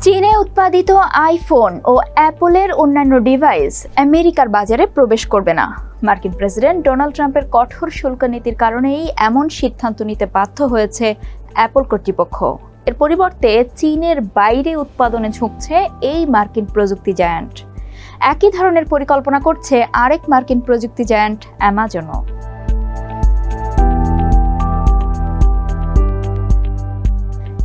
চীনে উৎপাদিত আইফোন ও অ্যাপলের অন্যান্য ডিভাইস আমেরিকার বাজারে প্রবেশ করবে না। মার্কিন প্রেসিডেন্ট ডোনাল্ড ট্রাম্পের কঠোর শুল্ক নীতির কারণেই এমন সিদ্ধান্ত নিতে বাধ্য হয়েছে অ্যাপল কর্তৃপক্ষ। এর পরিবর্তে চীনের বাইরে উৎপাদনে ঝুঁকছে এই মার্কিন প্রযুক্তি জায়ান্ট। একই ধরনের পরিকল্পনা করছে আরেক মার্কিন প্রযুক্তি জায়ান্ট অ্যামাজনও।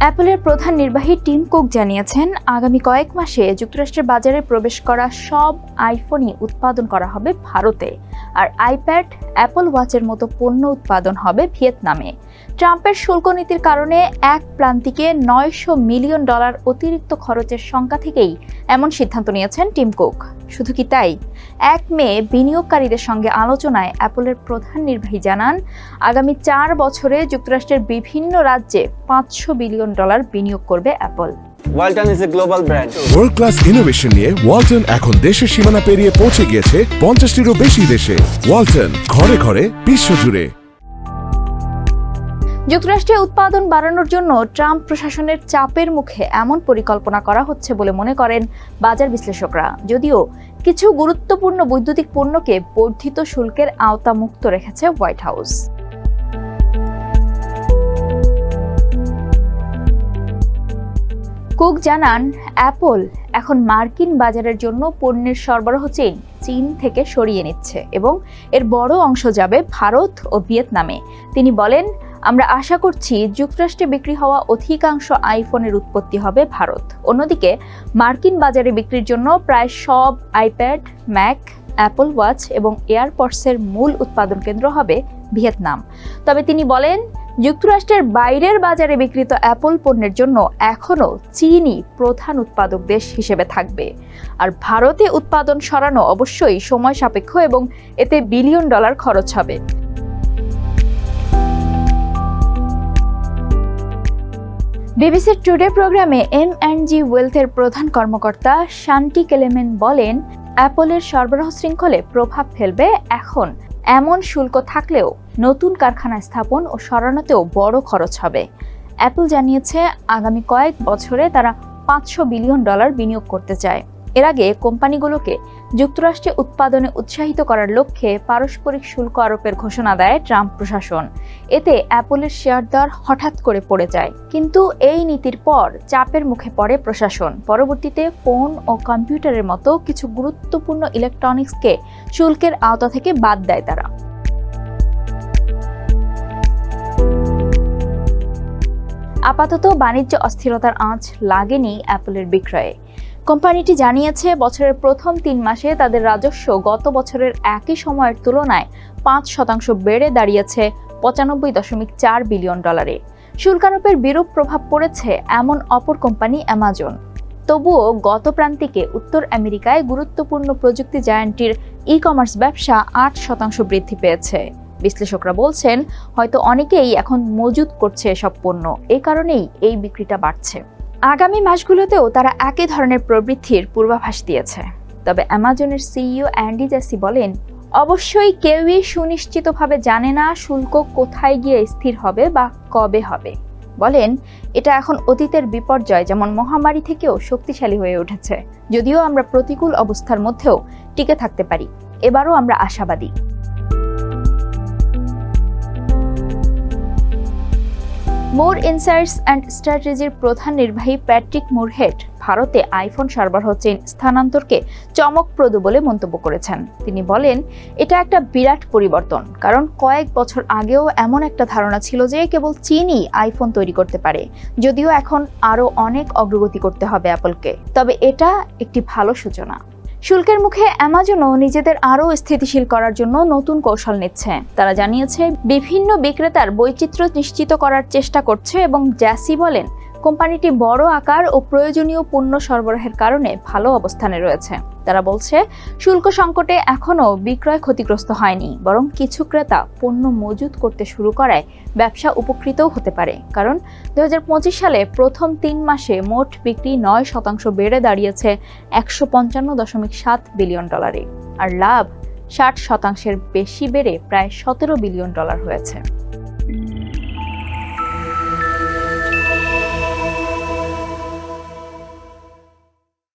অ্যাপলের প্রধান নির্বাহী টিম কুক জানিয়েছেন, আগামী কয়েক মাসে যুক্তরাষ্ট্রের বাজারে প্রবেশ করা সব আইফোনই উৎপাদন করা হবে ভারতে, আর আইপ্যাড, অ্যাপল ওয়াচের মতো পণ্য উৎপাদন হবে ভিয়েতনামে। ট্রাম্পের শুল্ক নীতির কারণে এক প্রান্তিকে $900 মিলিয়ন অতিরিক্ত খরচের শঙ্কা থেকেই এমন সিদ্ধান্ত নিয়েছেন টিম কুক। শুধু কি তাই, 1 মে বিনিয়োগকারীদের সঙ্গে আলোচনায় অ্যাপলের প্রধান নির্বাহী জানান, আগামী 4 বছরে যুক্তরাষ্ট্রের বিভিন্ন রাজ্যে $500 বিলিয়ন বিনিয়োগ করবে Apple. Walton is a global brand. World class innovation নিয়ে ওয়ালটন এখন দেশের সীমানা পেরিয়ে পৌঁছে গিয়েছে 50টিরও বেশি দেশে। ওয়ালটন, ঘরে ঘরে বিশ্বজুড়ে। যুক্তরাষ্ট্রে উৎপাদন বাড়ানোর জন্য ট্রাম্প প্রশাসনের চাপের মুখে এমন পরিকল্পনা করা হচ্ছে বলে মনে করেন বাজার বিশ্লেষকরা। যদিও কিছু গুরুত্বপূর্ণ বৈদ্যুতিক পণ্যকে বর্ধিত শুল্কের আওতামুক্ত রেখেছে হোয়াইট হাউস। কুক জানান, অ্যাপল এখন মার্কিন বাজারের জন্য পণ্যের সরবরাহ চীন থেকে সরিয়ে নিচ্ছে এবং এর বড় অংশ যাবে ভারত ও ভিয়েতনামে। তিনি বলেন, আমরা আশা করছি যুক্তরাষ্ট্রে বিক্রি হওয়া অধিকাংশ আইফোনের উৎপত্তি হবে ভারত। অন্যদিকে মার্কিন বাজারে বিক্রির জন্য প্রায় সব আইপ্যাড, ম্যাক, অ্যাপল ওয়াচ এবং এয়ারপডসের মূল উৎপাদন কেন্দ্র হবে ভিয়েতনাম। তবে তিনি বলেন, যুক্তরাষ্ট্রের বাইরের বাজারে বিক্রিত অ্যাপল পণ্যের জন্য এখনও চীনই প্রধান উৎপাদক দেশ হিসেবে থাকবে। আর ভারতে উৎপাদন সরানো অবশ্যই সময় সাপেক্ষ এবং এতে $1 বিলিয়ন খরচ হবে। বিবিসির টুডে প্রোগ্রামে M&G ওয়েলথের প্রধান কর্মকর্তা শান্টি কেলেমেন বলেন, অ্যাপলের সরবরাহ শৃঙ্খলে প্রভাব ফেলবে। এখন এমন শুল্ক থাকলেও নতুন কারখানা স্থাপন ও সরানোতেও বড় খরচ হবে। অ্যাপল জানিয়েছে, আগামী কয়েক বছরে তারা $500 বিলিয়ন বিনিয়োগ করতে চায়। এর আগে কোম্পানিগুলোকে যুক্তরাষ্ট্রে উৎপাদনে উৎসাহিত করার লক্ষ্যে পারস্পরিক শুল্ক আরোপের ঘোষণা দেয় ট্রাম্প প্রশাসন। এতে অ্যাপলের শেয়ার দর হঠাৎ করে পড়ে যায়। কিন্তু এই নীতির পর চাপের মুখে পড়ে প্রশাসন। পরবর্তীতে ফোন ও কম্পিউটারের মতো কিছু গুরুত্বপূর্ণ ইলেকট্রনিক্সকে শুল্কের আওতা থেকে বাদ দেয় তারা। আপাতত বাণিজ্য অস্থিরতার আঁচ লাগেনি অ্যাপলের বিক্রয়ে। কোম্পানিটি জানিয়েছে, বছরের প্রথম 3 মাসে তাদের রাজস্ব গত বছরের একই সময়ের তুলনায় 5% বেড়ে দাঁড়িয়েছে $95.4 বিলিয়ন। শুল্কারোপের বিরূপ প্রভাব পড়েছে এমন অপর কোম্পানি অ্যামাজন। তবুও গত প্রান্তিকে উত্তর আমেরিকায় গুরুত্বপূর্ণ প্রযুক্তি জায়ান্টটির ই-কমার্স ব্যবসা 8% বৃদ্ধি পেয়েছে। বিশ্লেষকরা বলছেন, হয়তো অনেকেই এখন মজুত করছে এসব পণ্য, এই কারণেই এই বিক্রিটা বাড়ছে। আগামী মাসগুলোতেও তারা একই ধরনের প্রবৃদ্ধির পূর্বাভাস দিয়েছে। তবে অ্যামাজনের সিইও অ্যান্ডি জ্যাসি বলেন, অবশ্যই কেউই সুনিশ্চিতভাবে জানে না শুল্ক কোথায় গিয়ে স্থির হবে বা কবে হবে। বলেন, এটা এখন অতীতের বিপর্যয় যেমন মহামারী থেকেও শক্তিশালী হয়ে উঠেছে। যদিও আমরা প্রতিকূল অবস্থার মধ্যেও টিকে থাকতে পারি, এবারও আমরা আশাবাদী। মুর ইনসাইটস অ্যান্ড স্ট্র্যাটেজির প্রধান নির্বাহী প্যাট্রিক মুরহেড ভারতে আইফোন সরবরাহ চেইন স্থানান্তরকে চমকপ্রদ বলে মন্তব্য করেছেন। তিনি বলেন, এটা একটা বিরাট পরিবর্তন, কারণ কয়েক বছর আগেও এমন একটা ধারণা ছিল যে কেবল চীনই আইফোন তৈরি করতে পারে। যদিও এখন আরও অনেক অগ্রগতি করতে হবে অ্যাপলকে। তবে এটা একটি ভালো সূচনা। শুল্কের মুখে অ্যামাজনও নিজেদের আরও স্থিতিশীল করার জন্য নতুন কৌশল নিচ্ছে। তারা জানিয়েছে, বিভিন্ন বিক্রেতার বৈচিত্র্য নিশ্চিত করার চেষ্টা করছে এবং জ্যাসি বলেন, কোম্পানিটি বড় আকার ও প্রয়োজনীয় পণ্য সরবরাহের কারণে ভালো অবস্থানে রয়েছে। তারা বলছে, শুল্ক সংকটে এখনও বিক্রয় ক্ষতিগ্রস্ত হয়নি, বরং কিছু ক্রেতা পণ্য মজুত করতে শুরু করায় ব্যবসা উপকৃতও হতে পারে। কারণ 2025 সালে প্রথম 3 মাসে মোট বিক্রি 9% বেড়ে দাঁড়িয়েছে $155.7 বিলিয়ন, আর লাভ 60% বেশি বেড়ে প্রায় $17 বিলিয়ন হয়েছে।